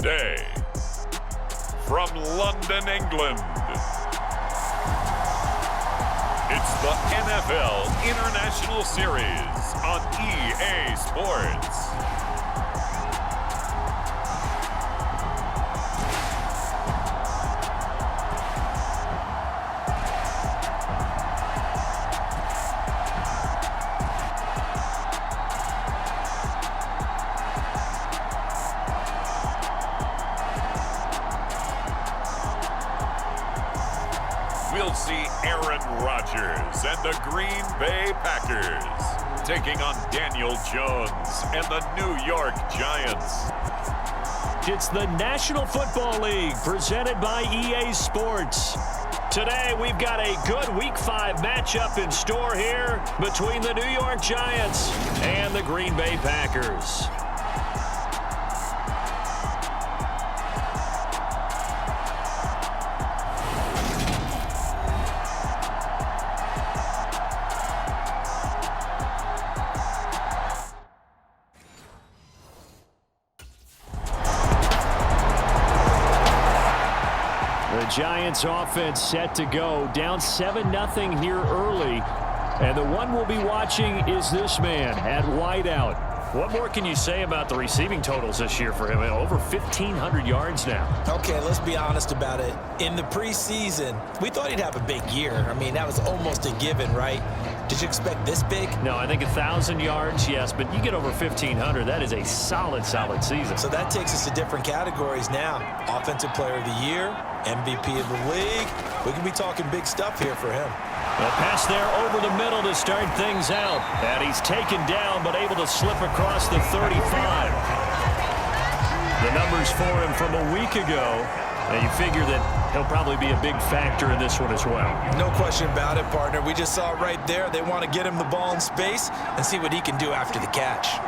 Today, from London, England, it's the NFL International Series on EA Sports. We'll see Aaron Rodgers and the Green Bay Packers taking on Daniel Jones and the New York Giants. It's the National Football League presented by EA Sports. Today we've got a good Week 5 matchup in store here between the New York Giants and the Green Bay Packers. The Giants offense set to go, down 7-0 here early. And the one we'll be watching is this man at wideout. What more can you say about the receiving totals this year for him? Over 1,500 yards now. Okay, let's be honest about it. In the preseason, we thought he'd have a big year. I mean, that was almost a given, right? Did you expect this big? No, I think 1,000 yards, yes, but you get over 1,500. That is a solid season. So that takes us to different categories now. Offensive Player of the Year, MVP of the league. We could be talking big stuff here for him. A pass there over the middle to start things out. And he's taken down, but able to slip across the 35. The numbers for him from a week ago. And you figure that he'll probably be a big factor in this one as well. No question about it, partner. We just saw it right there. They want to get him the ball in space and see what he can do after the catch.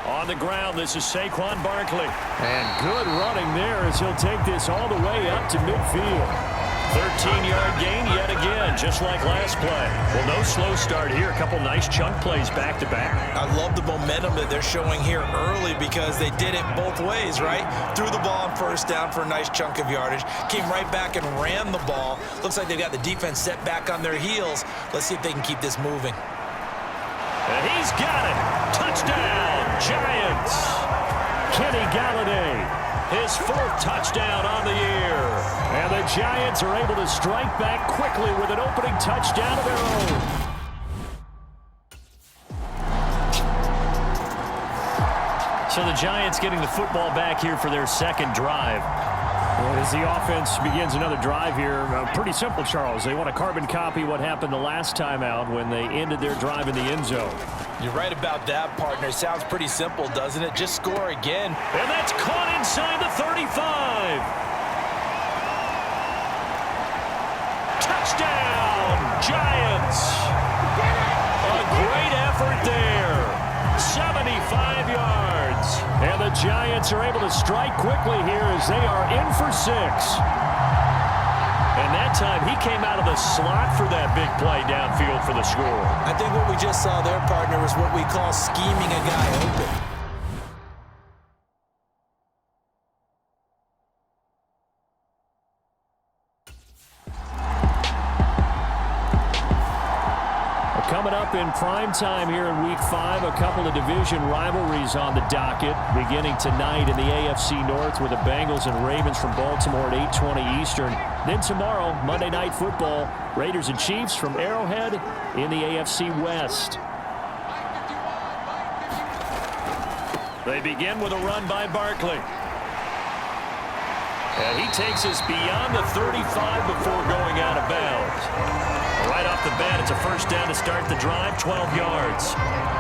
On the ground, this is Saquon Barkley. And good running there as he'll take this all the way up to midfield. 13-yard gain yet again, just like last play. Well, no slow start here. A couple nice chunk plays back-to-back. I love the momentum that they're showing here early because they did it both ways, right? Threw the ball on first down for a nice chunk of yardage. Came right back and ran the ball. Looks like they've got the defense set back on their heels. Let's see if they can keep this moving. And he's got it. Touchdown, Giants. Kenny Galladay, his 4th touchdown on the year. And the Giants are able to strike back quickly with an opening touchdown of their own. So the Giants getting the football back here for their second drive. And as the offense begins another drive here, pretty simple, Charles. They want to carbon copy what happened the last time out when they ended their drive in the end zone. You're right about that, partner. Sounds pretty simple, doesn't it? Just score again. And that's caught inside the 35. Touchdown, Giants. A great effort there. 75 yards. And the Giants are able to strike quickly here as they are in for 6. And that time he came out of the slot for that big play downfield for the score. I think what we just saw there, partner, was what we call scheming a guy open. Coming up in prime time here in Week 5, a couple of division rivalries on the docket. Beginning tonight in the AFC North with the Bengals and Ravens from Baltimore at 8:20 Eastern. Then tomorrow, Monday Night Football, Raiders and Chiefs from Arrowhead in the AFC West. They begin with a run by Barkley. And he takes us beyond the 35 before going out of bounds. Right off the bat, it's a first down to start the drive, 12 yards.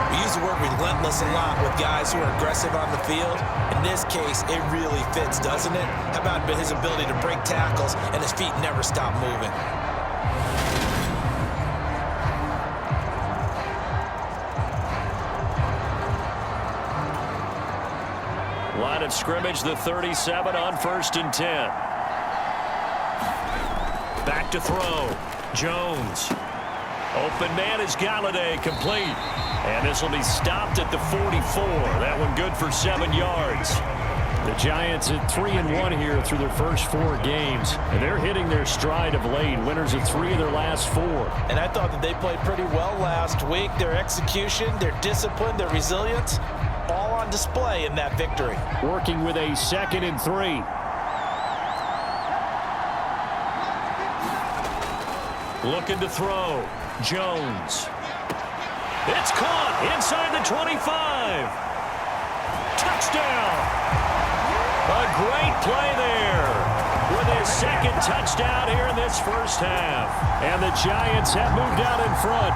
We use the word relentless a lot with guys who are aggressive on the field. In this case, it really fits, doesn't it? How about his ability to break tackles and his feet never stop moving? Line of scrimmage, the 37 on 1st and 10. Back to throw. Jones. Open man is Galladay, complete. And this will be stopped at the 44. That one good for 7 yards. The Giants at 3-1 here through their first 4 games. And they're hitting their stride of late. Winners of 3 of their last 4. And I thought that they played pretty well last week. Their execution, their discipline, their resilience, all on display in that victory. Working with a 2nd and 3. Looking to throw. Jones. It's caught inside the 25. Touchdown. A great play there with his 2nd touchdown here in this first half. And the Giants have moved out in front.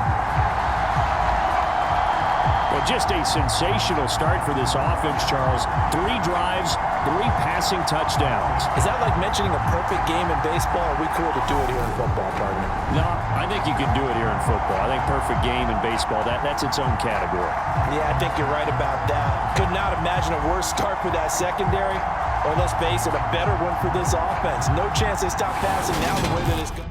Well, just a sensational start for this offense, Charles. 3 drives, 3 passing touchdowns. Is that like mentioning a perfect game in baseball? Or are we cool to do it here in football, partner? No, I think you can do it here in football. I think perfect game in baseball, that's its own category. Yeah, I think you're right about that. Could not imagine a worse start for that secondary. Or let's face it, a better one for this offense. No chance they stop passing now the way that it's going.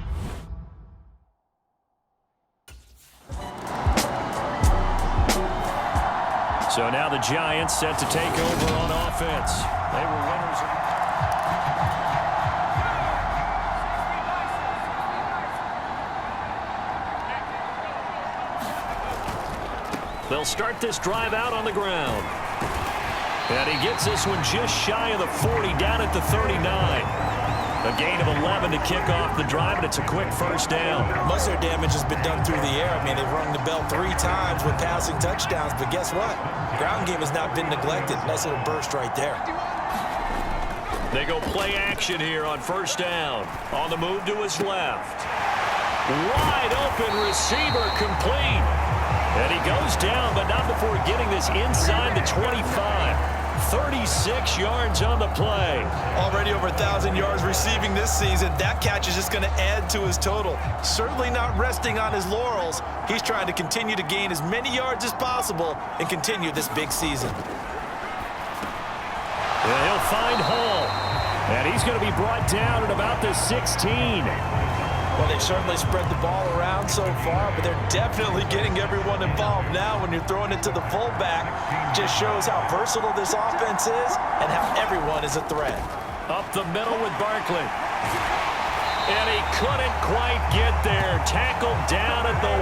So now the Giants set to take over on offense. They were winners. They'll start this drive out on the ground. And he gets this one just shy of the 40, down at the 39. A gain of 11 to kick off the drive, and it's a quick first down. Most of their damage has been done through the air. I mean, they've rung the bell 3 times with passing touchdowns, but guess what? Ground game has not been neglected. Nice little burst right there. They go play action here on first down. On the move to his left. Wide open receiver, complete. And he goes down, but not before getting this inside the 25. 36 yards on the play. Already over 1,000 yards receiving this season. That catch is just going to add to his total. Certainly not resting on his laurels. He's trying to continue to gain as many yards as possible and continue this big season. And he'll find Hall. And he's going to be brought down at about the 16. Well, they've certainly spread the ball around so far, but they're definitely getting everyone involved now when you're throwing it to the fullback. Just shows how versatile this offense is and how everyone is a threat. Up the middle with Barkley. And he couldn't quite get there. Tackled down at the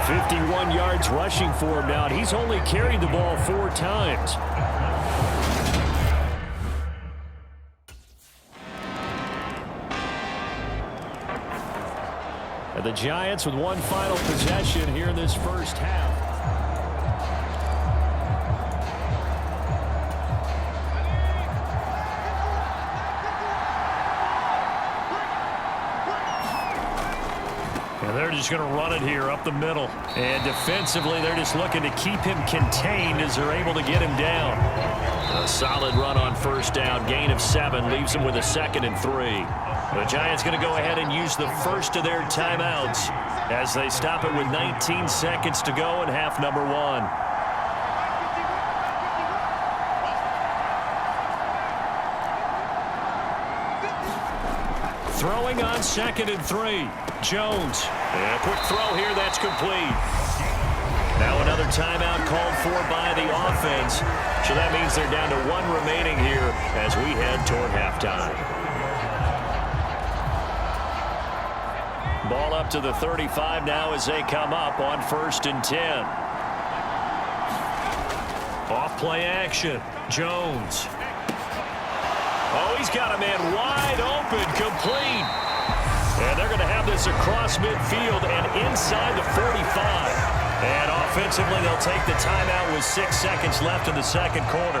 1. 51 yards rushing for him now. He's only carried the ball 4 times. The Giants with one final possession here in this first half. And they're just going to run it here up the middle. And defensively, they're just looking to keep him contained as they're able to get him down. A solid run on first down. Gain of 7 leaves him with a 2nd and 3. The Giants going to go ahead and use the first of their timeouts as they stop it with 19 seconds to go in half number 1. Throwing on 2nd and 3. Jones. And a quick throw here. That's complete. Now another timeout called for by the offense. So that means they're down to 1 remaining here as we head toward halftime. Ball up to the 35 now as they come up on 1st and 10. Off play action. Jones. Oh, he's got a man wide open, complete. And they're going to have this across midfield and inside the 45. And offensively, they'll take the timeout with 6 seconds left in the second quarter.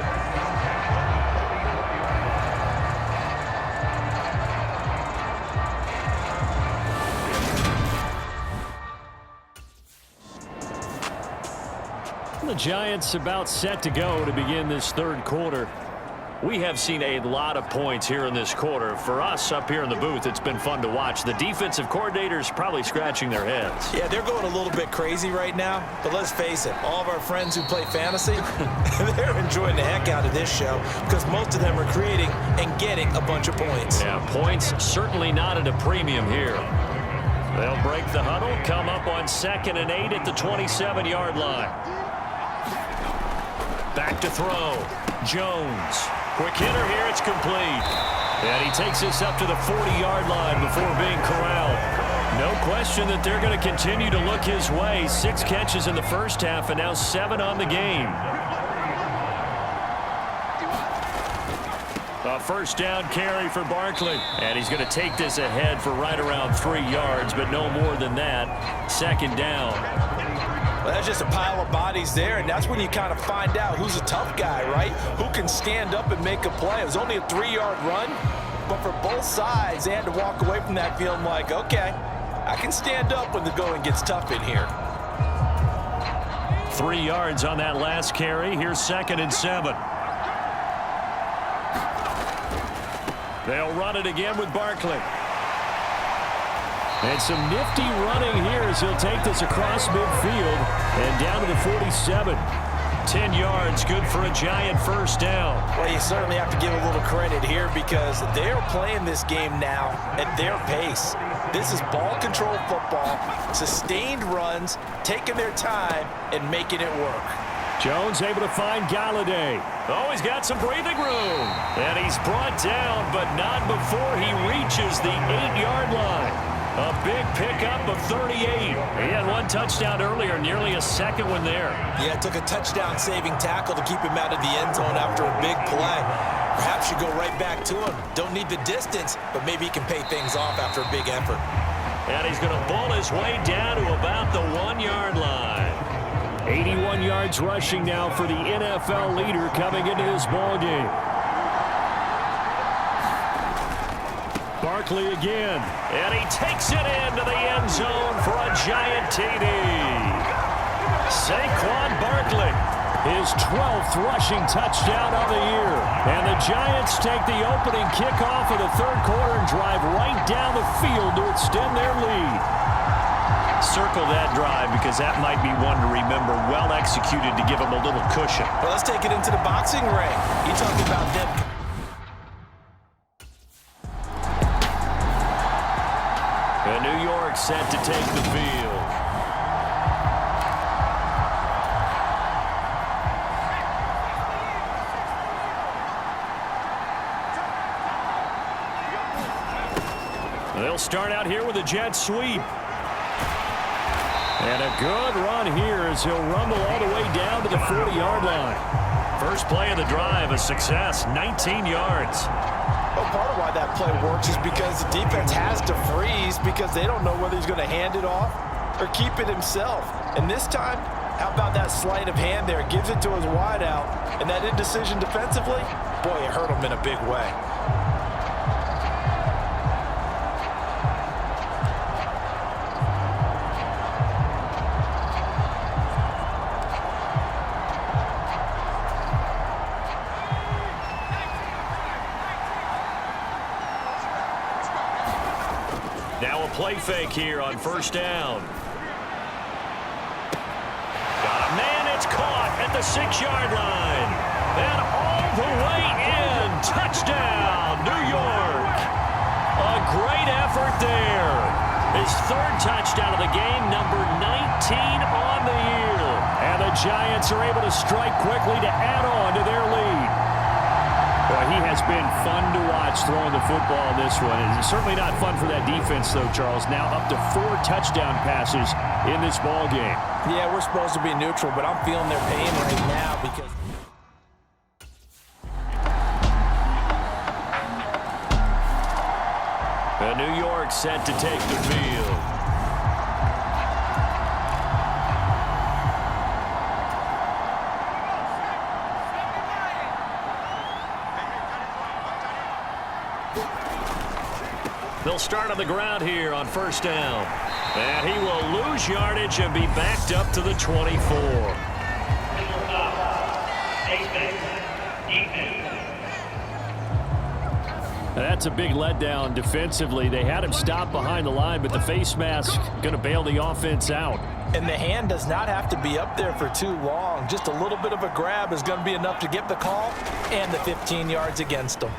The Giants about set to go to begin this third quarter. We have seen a lot of points here in this quarter. For us up here in the booth, it's been fun to watch. The defensive coordinators probably scratching their heads. Yeah, they're going a little bit crazy right now. But let's face it, all of our friends who play fantasy, they're enjoying the heck out of this show because most of them are creating and getting a bunch of points. Yeah, points certainly not at a premium here. They'll break the huddle, come up on 2nd and 8 at the 27-yard line. Back to throw. Jones. Quick hitter here. It's complete. And he takes this up to the 40-yard line before being corralled. No question that they're going to continue to look his way. 6 catches in the first half and now 7 on the game. A first down carry for Barkley. And he's going to take this ahead for right around 3 yards, but no more than that. 2nd down. Well, that's just a pile of bodies there, and that's when you kind of find out who's a tough guy, right? Who can stand up and make a play. It was only a 3-yard run, but for both sides, they had to walk away from that feeling like, okay, I can stand up when the going gets tough in here. 3 yards on that last carry. Here's 2nd and 7. They'll run it again with Barkley. And some nifty running here as he'll take this across midfield and down to the 47. 10 yards, good for a Giant first down. Well, you certainly have to give a little credit here because they're playing this game now at their pace. This is ball control football, sustained runs, taking their time and making it work. Jones able to find Galladay. Oh, he's got some breathing room. And he's brought down, but not before he reaches the 8-yard line. A big pickup of 38. He had 1 touchdown earlier, nearly a 2nd one there. Yeah, it took a touchdown-saving tackle to keep him out of the end zone after a big play. Perhaps you go right back to him. Don't need the distance, but maybe he can pay things off after a big effort. And he's going to bull his way down to about the 1-yard line. 81 yards rushing now for the NFL leader coming into this ballgame. Barkley again, and he takes it into the end zone for a Giant TD. Saquon Barkley, his 12th rushing touchdown of the year. And the Giants take the opening kickoff of the 3rd quarter and drive right down the field to extend their lead. Circle that drive because that might be one to remember. Well executed to give him a little cushion. Well, let's take it into the boxing ring. You talk about them. And New York set to take the field. They'll start out here with a jet sweep. And a good run here as he'll rumble all the way down to the 40-yard line. First play of the drive, a success, 19 yards. Well, part of why that play works is because the defense has to freeze because they don't know whether he's going to hand it off or keep it himself. And this time, how about that sleight of hand there? Gives it to his wideout, and that indecision defensively, boy, it hurt him in a big way. Now a play fake here on first down. Got a man, it's caught at the 6-yard line. And all the way in. Touchdown, New York. A great effort there. His 3rd touchdown of the game, number 19 on the year. And the Giants are able to strike quickly to add on to their lead. Boy, he has been fun to watch throwing the football in this one. It's certainly not fun for that defense, though, Charles. Now up to 4 touchdown passes in this ball game. Yeah, we're supposed to be neutral, but I'm feeling their pain right now because... New York set to take the field. They'll start on the ground here on first down. And he will lose yardage and be backed up to the 24. That's a big letdown defensively. They had him stop behind the line, but the face mask going to bail the offense out. And the hand does not have to be up there for too long. Just a little bit of a grab is going to be enough to get the call and the 15 yards against them.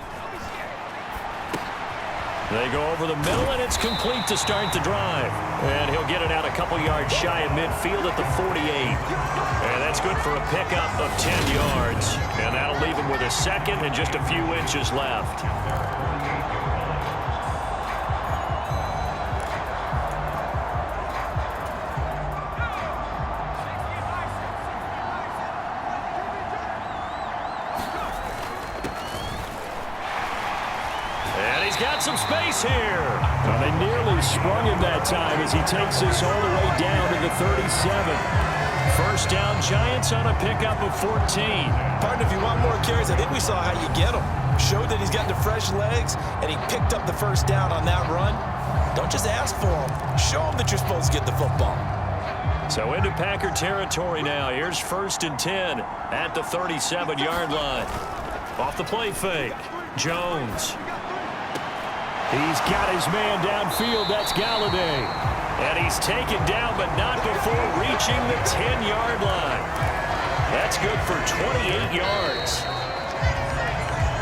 They go over the middle, and it's complete to start the drive. And he'll get it out a couple yards shy of midfield at the 48. And that's good for a pickup of 10 yards. And that'll leave him with a second and just a few inches left. Got some space here. Well, they nearly sprung him that time as he takes this all the way down to the 37. First down, Giants on a pickup of 14. Partner, if you want more carries, I think we saw how you get them. Showed that he's got the fresh legs, and he picked up the first down on that run. Don't just ask for him. Show him that you're supposed to get the football. So into Packer territory now. Here's 1st and 10 at the 37-yard line. Off the play fake, Jones. He's got his man downfield. That's Galladay. And he's taken down, but not before reaching the 10-yard line. That's good for 28 yards.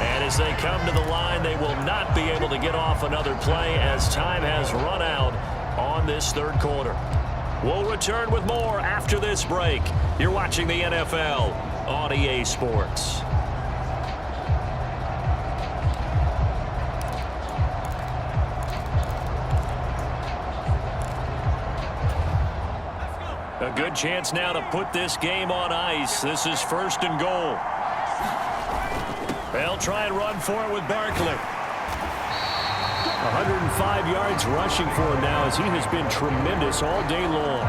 And as they come to the line, they will not be able to get off another play as time has run out on this third quarter. We'll return with more after this break. You're watching the NFL on EA Sports. A good chance now to put this game on ice. This is 1st and goal. They'll try and run for it with Barkley. 105 yards rushing for him now as he has been tremendous all day long.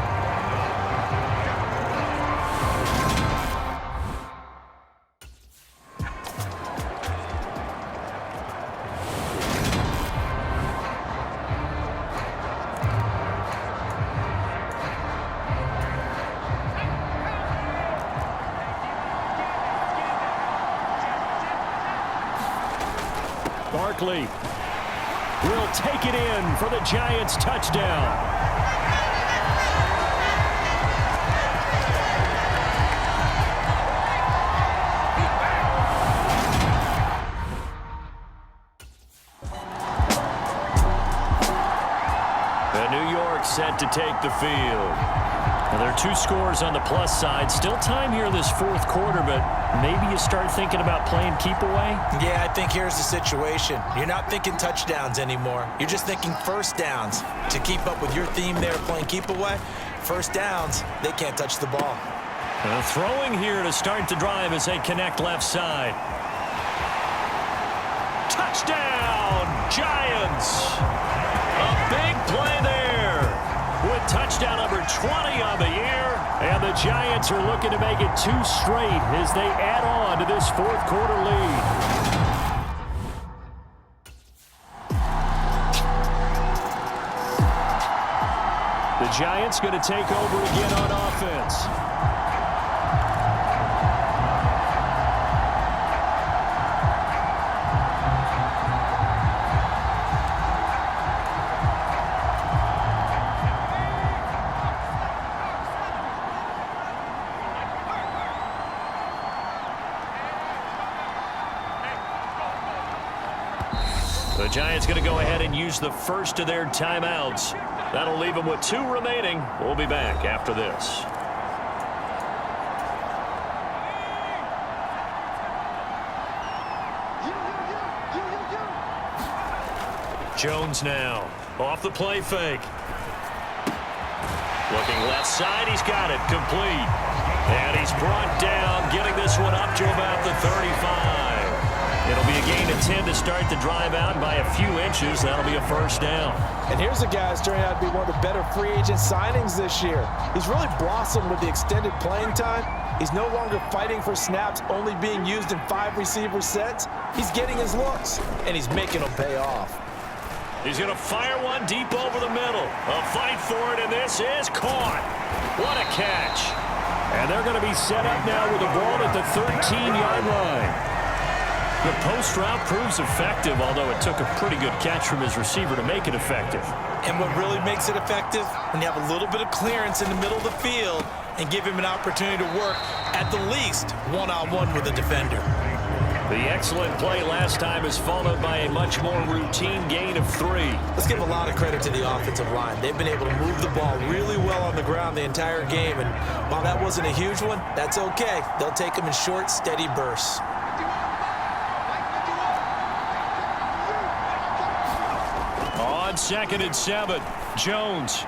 Barkley will take it in for the Giants touchdown. And New York set to take the field. Now, there are 2 scores on the plus side. Still time here in this 4th quarter, but maybe you start thinking about playing keep away? Yeah, I think here's the situation. You're not thinking touchdowns anymore. You're just thinking first downs. To keep up with your theme there, playing keep away, first downs, they can't touch the ball. Throwing here to start the drive as they connect left side. Touchdown, Giants! A big play there with touchdown number 20 on the year. And the Giants are looking to make it 2 straight as they add on to this 4th quarter lead. The Giants going to take over again on offense. The Giants going to go ahead and use the first of their timeouts. That'll leave them with 2 remaining. We'll be back after this. Jones now off the play fake. Looking left side, he's got it complete. And he's brought down, getting this one up to about the 35. It'll be a gain of 10 to start the drive out by a few inches. That'll be a first down. And here's a guy who's turning out to be one of the better free agent signings this year. He's really blossomed with the extended playing time. He's no longer fighting for snaps, only being used in 5 receiver sets. He's getting his looks, and he's making them pay off. He's going to fire one deep over the middle. A fight for it, and this is caught. What a catch. And they're going to be set up now with the ball at the 13-yard line. The post route proves effective, although it took a pretty good catch from his receiver to make it effective. And what really makes it effective? When you have a little bit of clearance in the middle of the field and give him an opportunity to work, at the least, one-on-one with a defender. The excellent play last time is followed by a much more routine gain of 3. Let's give a lot of credit to the offensive line. They've been able to move the ball really well on the ground the entire game, and while that wasn't a huge one, that's okay. They'll take them in short, steady bursts. On 2nd and 7, Jones.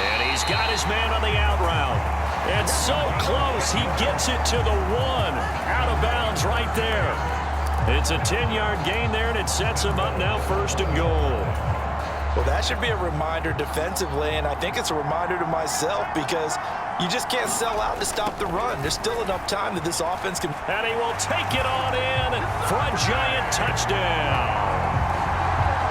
And he's got his man on the out route. And so close, he gets it to the 1. Out of bounds right there. It's a 10-yard gain there, and it sets him up now 1st and goal. Well, that should be a reminder defensively, and I think it's a reminder to myself because you just can't sell out to stop the run. There's still enough time that this offense can... And he will take it on in for a Giant touchdown.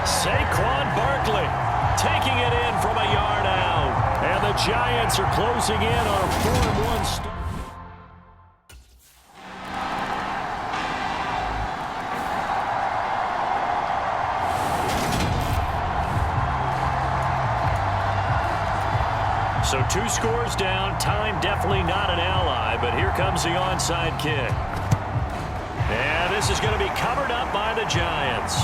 Saquon Barkley taking it in from a yard out. And the Giants are closing in on a 4-1 start. So 2 scores down. Time definitely not an ally, but here comes the onside kick. And this is going to be covered up by the Giants.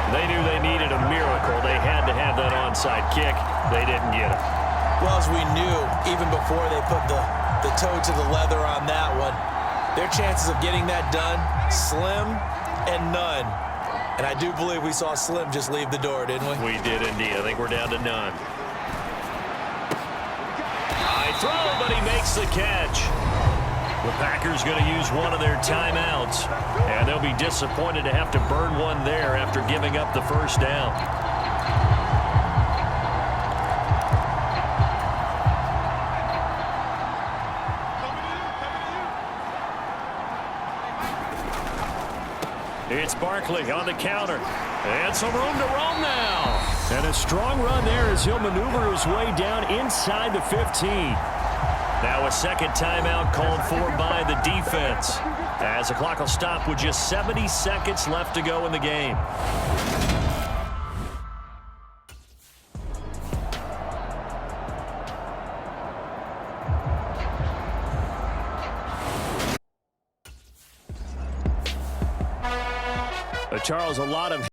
They knew they needed a miracle. They had to have that onside kick. They didn't get it. Well, as we knew, even before they put the toe to the leather on that one, their chances of getting that done, slim and none. And I do believe we saw Slim just leave the door, didn't we? We did indeed. I think we're down to none. High throw, but he makes the catch. The Packers going to use one of their timeouts, and they'll be disappointed to have to burn one there after giving up the first down. It's Barkley on the counter. And some room to roam now. And a strong run there as he'll maneuver his way down inside the 15. Now a second timeout called for by the defense, as the clock will stop with just 70 seconds left to go in the game. Charles, a lot of